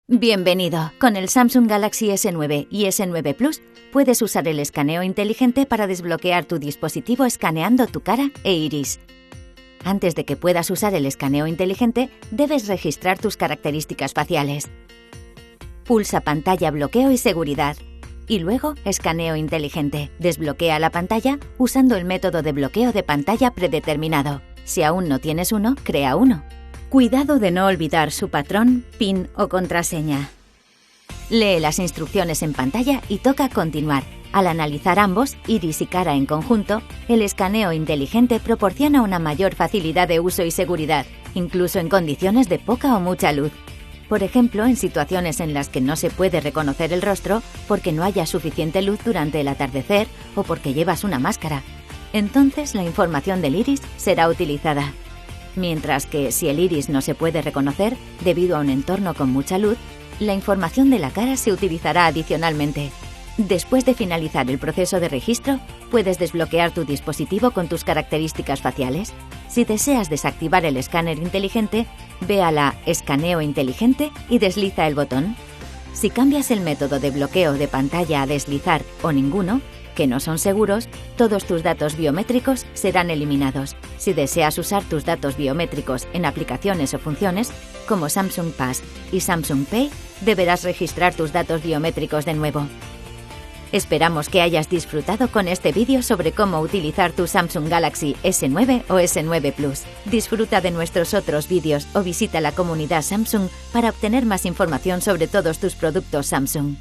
Bienvenido. Con el Samsung Galaxy S9 y S9 Plus puedes usar el escaneo inteligente para desbloquear tu dispositivo escaneando tu cara e iris. Antes de que puedas usar el escaneo inteligente, debes registrar tus características faciales. Pulsa pantalla, bloqueo y seguridad. Y luego, escaneo inteligente. Desbloquea la pantalla usando el método de bloqueo de pantalla predeterminado. Si aún no tienes uno, crea uno. Cuidado de no olvidar su patrón, PIN o contraseña. Lee las instrucciones en pantalla y toca Continuar. Al analizar ambos, iris y cara en conjunto, el escaneo inteligente proporciona una mayor facilidad de uso y seguridad, incluso en condiciones de poca o mucha luz. Por ejemplo, en situaciones en las que no se puede reconocer el rostro porque no haya suficiente luz durante el atardecer o porque llevas una máscara. Entonces, la información del iris será utilizada. Mientras que, si el iris no se puede reconocer debido a un entorno con mucha luz, la información de la cara se utilizará adicionalmente. Después de finalizar el proceso de registro, puedes desbloquear tu dispositivo con tus características faciales. Si deseas desactivar el escáner inteligente, ve a la Escaneo inteligente y desliza el botón. Si cambias el método de bloqueo de pantalla a deslizar o ninguno, que no son seguros, todos tus datos biométricos serán eliminados. Si deseas usar tus datos biométricos en aplicaciones o funciones, como Samsung Pass y Samsung Pay, deberás registrar tus datos biométricos de nuevo. Esperamos que hayas disfrutado con este vídeo sobre cómo utilizar tu Samsung Galaxy S9 o S9 Plus. Disfruta de nuestros otros vídeos o visita la comunidad Samsung para obtener más información sobre todos tus productos Samsung.